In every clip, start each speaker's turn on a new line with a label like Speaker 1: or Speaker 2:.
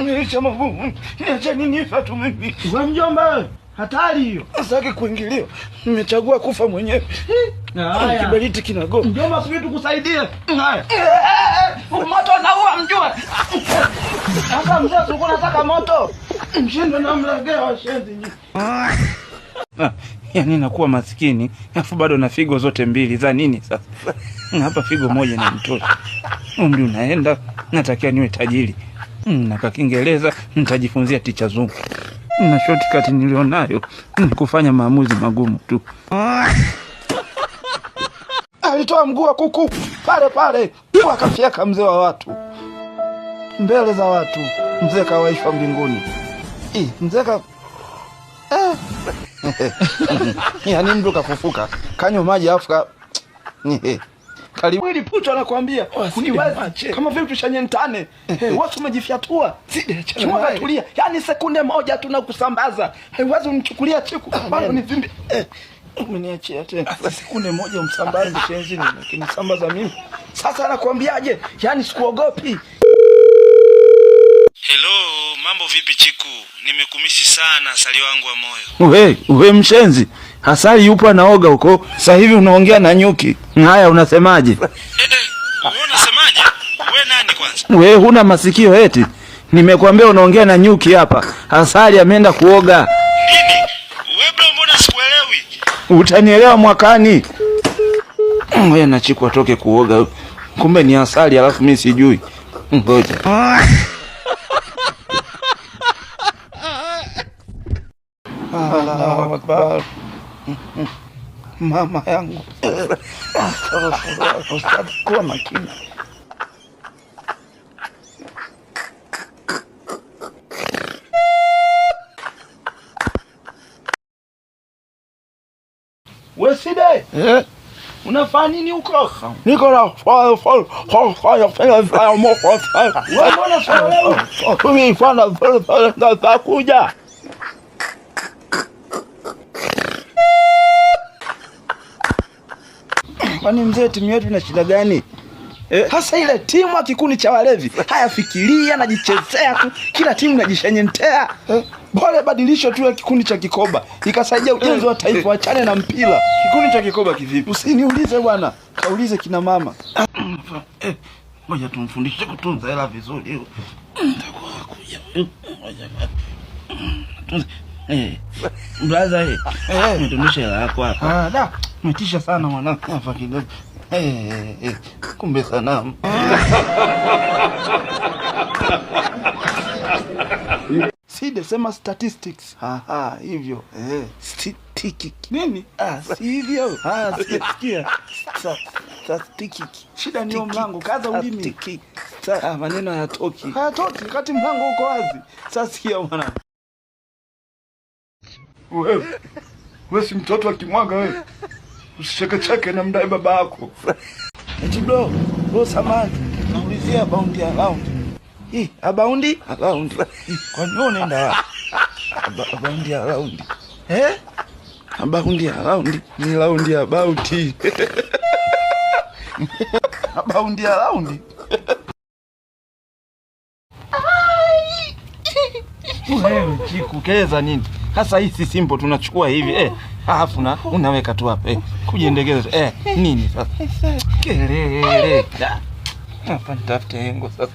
Speaker 1: Niacha magumu. Niacha nini fatu mimi?
Speaker 2: Wewe mjomba, hatari hiyo.
Speaker 1: Sitaki kuingiliwa. Nimechagua kufa mwenyewe.
Speaker 2: Haya.
Speaker 1: Kiberiti kinagoma.
Speaker 2: Mjomba, sisi tukusaidie. Haya.
Speaker 1: Moto naua mjue.
Speaker 2: Sasa mzee uko unataka moto?
Speaker 1: Mshindo na mlegea washenzi nyinyi. Yaani nakuwa maskini, afu bado na figo zote mbili za nini sasa? Hapa figo moja na mtosha. Umri unaenda, natakia niwe tajiri. Na kwa Kiingereza nitajifunzia ticha zungu. Na shortcut nilionayo ni kufanya maamuzi magumu tu. Alitoa mguu wa kuku pale pale, akafyeka mzee wa watu. Mbele za watu, mzee kawaishwa mbinguni. Mzee ka yaani mtu kafufuka, kanywa maji afuka. Karibu ili puto anakuambia, uniweze kama vile tushanyentane. Watu umejifyatua. Chuma tulia. Yaani sekunde moja tu na kusambaza. Haiwezi unichukulia chiku. Bado ni vimbi. Umeniachia tena. Sekunde moja umsambaze shenzi lakini sambaza mimi. Sasa anakuambiaje? Yaani sikuogopi.
Speaker 3: Hello, mambo vipi Chiku? Nimekumisi sana asali wangu wa moyo.
Speaker 1: Wewe mshenzi. Asali yupo anaoga huko. Sasa hivi unaongea na nyuki. Haya unasemaje?
Speaker 3: Wewe unasemaje? Wewe nani kwanza?
Speaker 1: Wewe huna masikio eti? Nimekuambia unaongea na nyuki hapa. Asali ameenda kuoga.
Speaker 3: Nini? Wewe bro, mbona sikuelewi?
Speaker 1: Utanielewa mwakani. Wewe na Chiku atoke kuoga. Kumbe ni asali alafu mimi sijui. Ngoja. Allahu Akbar. Mama yangu. Ustadhi, kuwa makini.
Speaker 2: Wewe Side? Unafanya nini huko?
Speaker 1: Niko na kuja. Kwani mzee timu yetu ina shida gani? Hasa ile timu ya kikundi cha walevi. Haya fikiria najichezea tu. Kila timu najishenyentea. Bora badilisho tu ya kikundi cha kikoba. Ikasaidia ujenzi wa taifa, wachane na mpira.
Speaker 2: Kikundi cha kikoba kivipi?
Speaker 1: Usiniulize bwana. Kaulize kina mama. Ngoja tumfundishe kutunza hela vizuri. Nitakuwa kuja. Brother nitumeshe hela yako hapa.
Speaker 2: Da,
Speaker 1: umetisha sana mwanangu. Hapa kidogo. Kumbe sanamu. Side sema statistics. Hivyo. Statistics.
Speaker 2: Nini?
Speaker 1: Si hivyo. Sikia. Statistics.
Speaker 2: Shida ni mlango, kaza ulimi.
Speaker 1: Maneno hayatoki.
Speaker 2: Hayatoki kati mlango uko wazi.
Speaker 1: Sasa sikia mwanangu.
Speaker 2: Wewe si mtoto akimwaga wewe. Usicheke na mdai baba yako.
Speaker 1: Eti bro samani. Naulizia about around. About around. Kwa nini unaenda wapi? About around. About around. Ni round about. About around. Wewe Chiku keza nini? Sasa hii si simple tunachukua hivi alafu na unaweka tu hapa kujiendekeza nini sasa? Kelele. Hapa nitafute hengo sasa.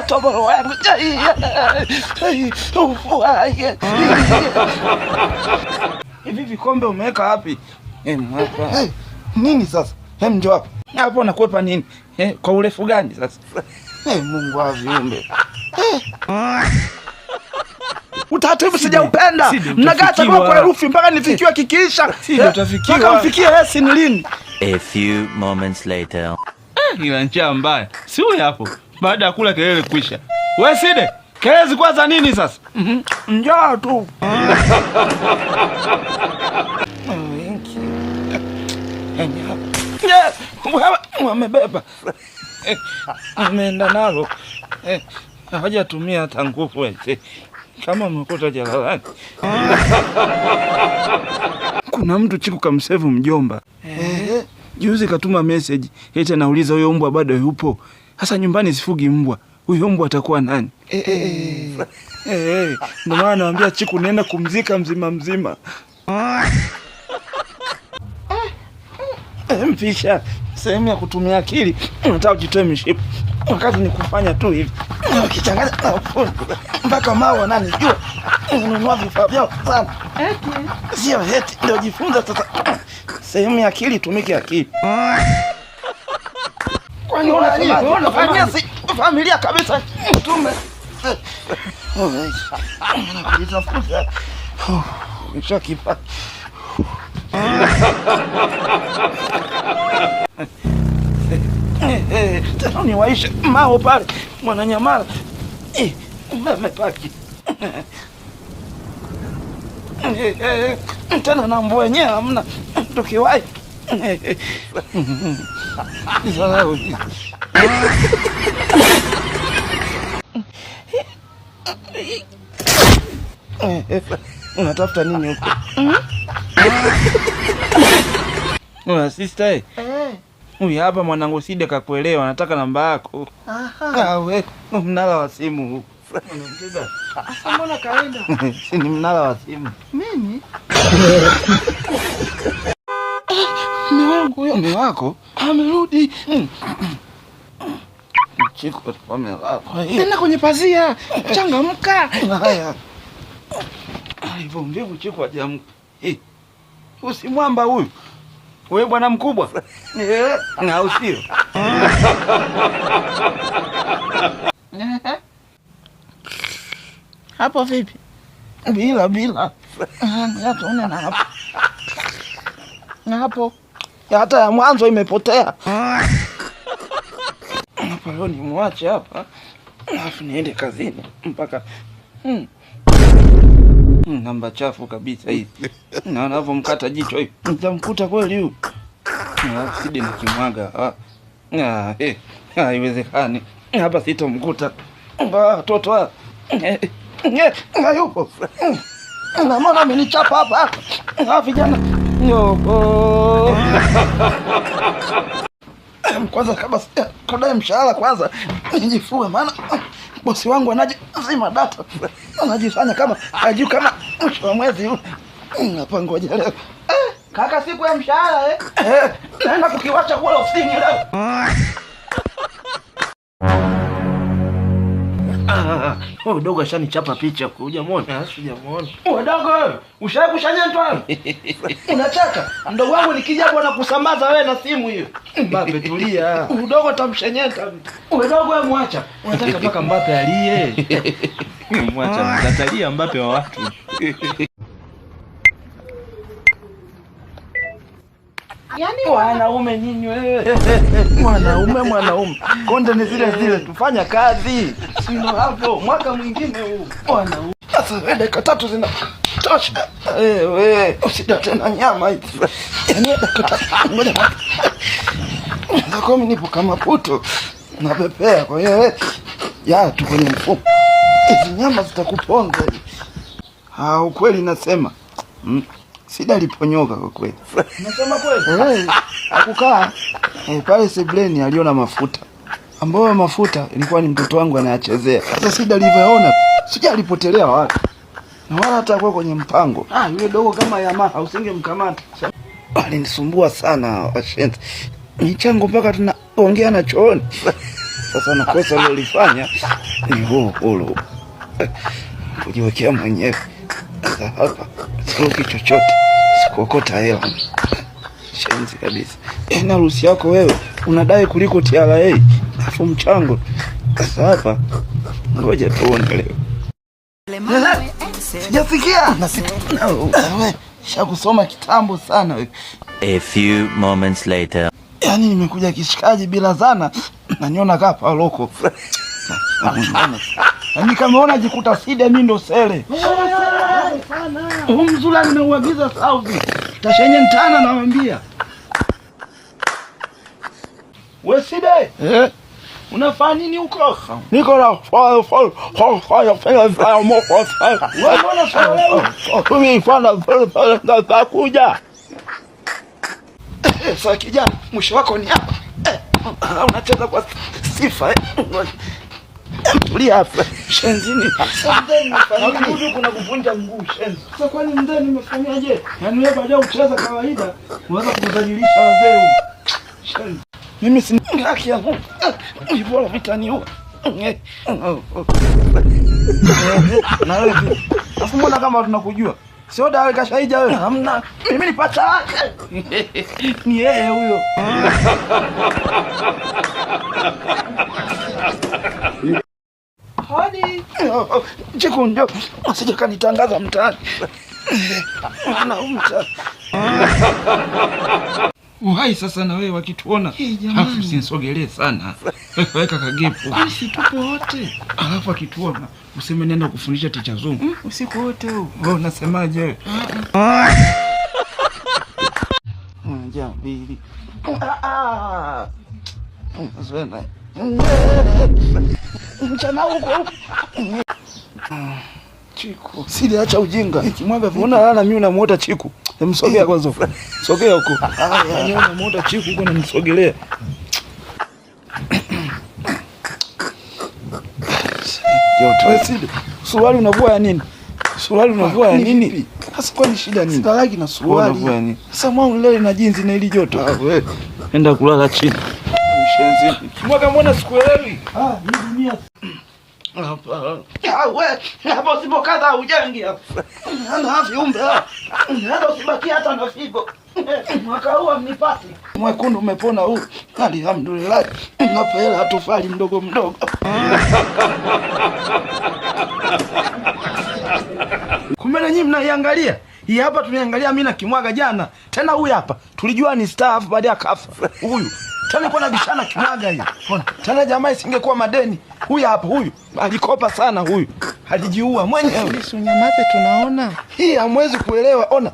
Speaker 1: Toboro wangu. Hivi vikombe umeweka wapi? Hapa. Nini sasa? Njoo hapa. Hapo nakwepa nini? Kwa urefu gani sasa? Mungu wa viumbe. Utaratibu sijaupenda. Mnagata kwa herufi mpaka nifikiwe kikiisha.
Speaker 2: Sio utafikiwa.
Speaker 1: Mpaka mfikie hesi ni lini?
Speaker 4: A few moments later.
Speaker 2: Ila njaa mbaya. Si huyu hapo. Baada ya kula kelele kwisha. Wewe Side, kelele kwanza nini sasa?
Speaker 1: Njaa tu. Wamebeba. Ameenda nalo. Hajatumia hata nguvu eti. Kama umekuta jalalani. Kuna mtu Chiku kamsave mjomba. Juzi katuma message eti anauliza huyo mbwa bado yupo. Sasa nyumbani sifugi mbwa.
Speaker 2: huyo mbwa atakuwa nani? Ndio maana naambia Chiku nenda kumzika mzima. Mpisha, sehemu ya kutumia akili, unataka ujitoe mishipa. Wakati ni kufanya tu hivi. Ukichanganya mpaka mawe nani jua. Ununua vifaa vyao sana. Sio eti ndio jifunza sasa. Sehemu ya akili tumike akili. Kwani unafanya familia kabisa mtume. Nakujitafuta. Nishakipa. Tena niwaishe mao pale Mwananyamala. Umepaki. Tena na mvua yenyewe hamna. Tukiwahi. Unatafuta nini huko? Sister. Huyu hapa mwanangu Side kakuelewa, nataka namba yako. Wewe mnala wa simu.
Speaker 1: Asa mbona kaenda?
Speaker 2: Si ni mnala wa simu.
Speaker 1: Mimi?
Speaker 2: Mume wako amerudi. Chiku amelala.
Speaker 1: Tena kwenye pazia. Changamka.
Speaker 2: Haya. Hivyo mvivu Chiku hajamka. Usimwamba huyu. Wewe bwana mkubwa. Na usio.
Speaker 1: Hapo vipi?
Speaker 2: Bila.
Speaker 1: Hata una na hapo.
Speaker 2: Na hapo. Hata ya mwanzo imepotea. Hapa leo nimwache hapa. Alafu niende kazini mpaka namba chafu kabisa hii. Na anavyomkata jicho hivi. Nitamkuta kweli huyu. Side nikimwaga. Haiwezekani. Hapa sitomkuta. Toto. Hayupo. Na mbona amenichapa hapa? Vijana. Kwanza kabla mshahara kwanza nijifue, maana bosi wangu anajizima data. Anajifanya kama hajui kama mwisho wa mwezi huu. Hapa ngoja leo.
Speaker 1: Kaka, siku ya mshahara
Speaker 2: naenda kukiwacha kule ofisini leo. Wewe dogo ashanichapa picha kuja muone.
Speaker 1: Sijamuona.
Speaker 2: Wewe dogo wewe, ushawahi kushanyentwa? Unachaka? Mdogo wangu nikija hapo na kusambaza wewe na simu hiyo.
Speaker 1: Mbappe tulia.
Speaker 2: Udogo tamshenyeta. Wewe dogo wewe mwacha.
Speaker 1: Unataka mpaka Mbappe alie. Mwacha mtatalia Mbappe wa watu.
Speaker 2: Yaani wanaume nyinyi wewe. Mwanaume. Konde ni zile tufanya kazi. Sio hapo mwaka mwingine huu. Wanaume. Sasa dakika 3 zinatosha. Wewe usida tena nyama hizi. Yaani dakika 3. Ngoja. Ndio mimi nipo kama puto. Napepea kwa hiyo tu kwenye mfuko. Hizi nyama zitakuponza. Ukweli nasema. Sida aliponyoka kwa kweli.
Speaker 1: Unasema kweli?
Speaker 2: Akukaa pale sebleni aliona mafuta. Ambayo mafuta ilikuwa ni mtoto wangu anayachezea. Sasa Sida alivyoona, sija alipotelea wapi. Na wala hata kwa kwenye mpango. Yule dogo kama Yamaha usingemkamata. Alinisumbua sana washenzi. Michango mpaka tunaongea na chooni. Sasa nakosa nilifanya ni huo. Kujiwekea mwenyewe. Sasa hapa sikuki chochote. Sikuokota hela. Shenzi kabisa. Na ruhusa yako wewe unadai kuliko TRA. Afu mchango. Sasa hapa ngoja tuone leo. Sijasikia. Wewe shakusoma kitambo sana wewe.
Speaker 4: A few moments later.
Speaker 2: Yaani nimekuja kishikaji bila zana. Naniona kapa loko. Yaani kama unaona jikuta Sida mimi ndo sele. Mzula nimeuagiza Saudi. Tashenye ntana nawaambia. Wewe Sida? Unafanya nini huko? Niko na kuja. Sasa kijana, mwisho wako ni hapa. Unacheza kwa sifa. Tulia hapa. Shenzini. Mzee kuna kuvunja mguu shenzi. Sasa kwani mzee nimefanyaje? Yaani wewe baada ucheza kawaida, unaweza kudhalilisha wazee. Shenzi. Mimi si haki yangu. Bora vitaniua. Na wewe. Afu mbona kama tunakujua? Sio dawa kashaija wewe. Hamna. Mimi ni pacha wake. Ni yeye huyo. Hadi. Chiku ndio. Usije kanitangaza mtaani. Anaumta. Uhai sasa na wewe wakituona. Hafu usinisogelee sana. Weka kagepu. Sisi tupo wote. Alafu akituona useme nenda kufundisha ticha zungu. Usiku wote huu. Wewe unasemaje wewe? Moja mbili. Zena. Mchana huko. Chiku. Sidi acha ujinga. Kimwaga vuna lala mimi unamuota Chiku. Msogea kwanza. Sogea huko. Yaani unamuota Chiku huko na msogelea. Yote. Sidi. Suruali unavua ya nini? Suruali unavua ya nini? Sasa kwa ni shida nini? Sitalaki na suruali. Unavua ya nini? Sasa mwangu leo na jinzi na ili joto. Wewe. Enda kulala chini. Mshenzi. Kimwaga mbona sikuelewi? Hii dunia. Hapa. Wewe, hapo usipokaza ujengi hapo. Ana viumbe hapa. Hata usibaki hata na figo. Mwaka huu mnipati. Mwekundu umepona huu. Alhamdulillah. Ngapa hela hatufali mdogo mdogo. Kumbe na nyinyi mnaiangalia. Hii hapa tuliangalia mimi na Kimwaga jana. Tena huyu hapa. Tulijua ni star afu baadaye akafa. Huyu. Tena kwa nabishana Kimwaga hiyo. Ona. Tena jamaa isingekuwa madeni. Huyu hapa huyu. Alikopa sana huyu. Alijiua mwenyewe. Sisi unyamaze tunaona. Hii hamwezi kuelewa. Ona.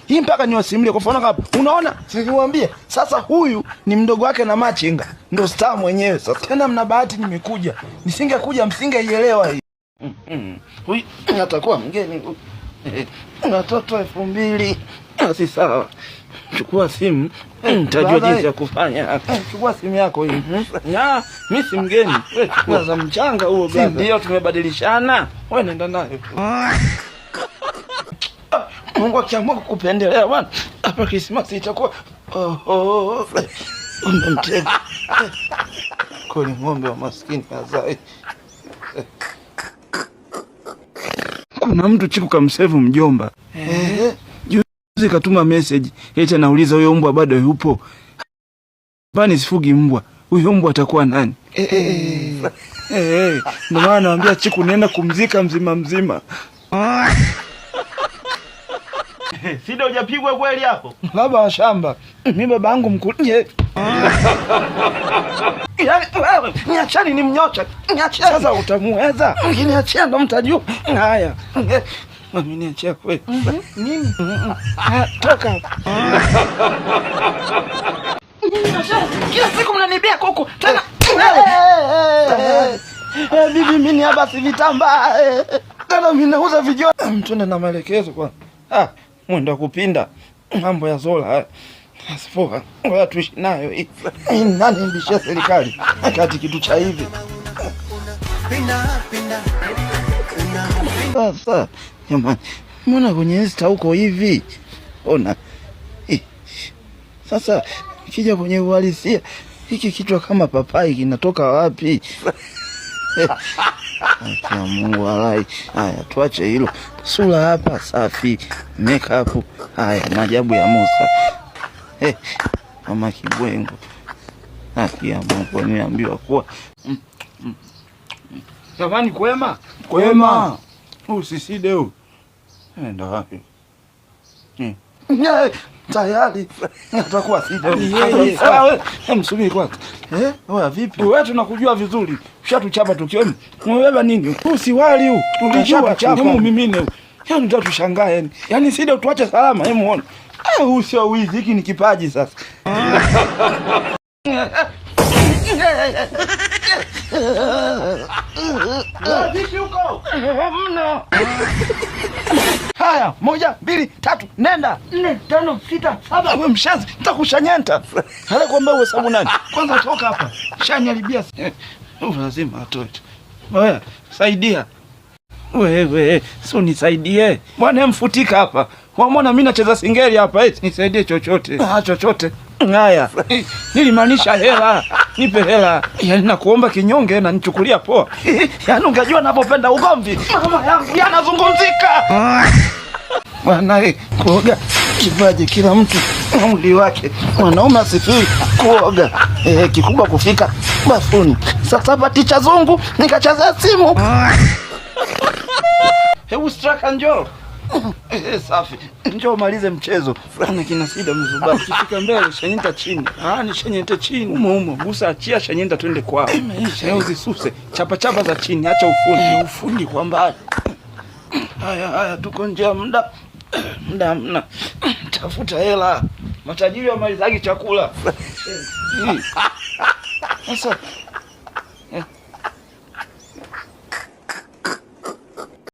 Speaker 2: Hii mpaka niwasimulie kwa mfano hapa. Unaona? Sikuambie. Sasa huyu ni mdogo wake na Machinga. Ndio star mwenyewe sasa. Tena mna bahati nimekuja. Nisingekuja msingeielewa hii. Huyu atakuwa mgeni huyu. Watoto 2000. Si sawa. Chukua simu. Nitajua jinsi ya kufanya. Chukua simu yako hii. Mimi si mgeni. Wewe chukua za mchanga huo brother. Ndio tumebadilishana. Wewe nenda nayo. Mungu akiamua kukupendelea bwana. Hapa Christmas itakuwa umemtega. Kwa ng'ombe wa maskini azai. Kuna mtu Chiku kamsave mjomba. Juzi katuma message. Eti anauliza huyo mbwa bado yupo. Bani sifugi mbwa. Huyo mbwa atakuwa nani? Ndio maana naambia Chiku nenda kumzika mzima. Sida hujapigwa kweli hapo? Baba wa shamba. Mimi baba yangu mkunje. Yaani wewe niachani ni mnyocha. Niachia sasa utamuweza. Niachia ndo mtajua. Haya. Mimi niachia kweli. Nini? Toka hapa. Kila siku mnanibia kuku. Tena bibi mimi hapa si vitambaa. Tena mimi nauza vijana. Mtende na maelekezo kwa. Mwenda kupinda mambo ya Zola haya. Asipoa, ngoja tuishi nayo hii. Nani mbishia serikali akati kitu cha hivi. Sasa jamani, mbona kwenye Insta huko hivi? Ona. Sasa kija kwenye uhalisia hiki kichwa kama papai kinatoka wapi? Kwa Mungu alai. Haya tuache hilo. Sura hapa safi. Makeup. Haya maajabu ya Musa. Mama Kibwengo. Haki ya Mungu niambiwa kuwa. Jamani kwema. Usiside huyu. Nenda wapi? Tayari. Atakuwa sida. Wewe msubiri kwanza. Wewe vipi? Wewe tunakujua vizuri. Ushatuchapa tukioni. Umebeba nini? Usiwali huu. Tulijua chapa mimine. Yaani utatushangaa yani. Yaani sida utuache salama, hebu muone. Huu sio wizi, hiki ni kipaji sasa. Vipi huko? Mno. Haya, 1, 2, 3, nenda. 4, 5, 6, 7. Wewe mshazi, nitakushanyenta. Hala kwamba uwe sababu nani? Kwanza toka hapa. Shaniharibia. Lazima atoe. Wewe saidia. Wewe si unisaidie bwana, mfutika hapa. Waona mimi nacheza singeli hapa, eti nisaidie chochote. Chochote. Haya, nilimaanisha hela. Nipe hela. Yaani nakuomba kinyonge na nichukulia poa. Yaani ungejua ninapopenda ugomvi. Mama yangu yanazungumzika. Bwana kuoga kivaje, kila mtu umri wake. Mwanaume asifiri kuoga. Kikubwa kufika bafuni. Sasa baticha zungu nikacheza simu. Hebu straka njoo. Safi. Njoo malize mchezo. Fulani kina sida mzuba. Kifika mbele shanyenta chini. Ni shanyenta chini. Umo gusa achia shanyenta twende kwao. Leo zisuse. Chapa za chini, acha ufundi. Ufundi kwa mbali. Haya tuko nje muda mna. Tafuta hela. Matajiri wamalizagi chakula. Sasa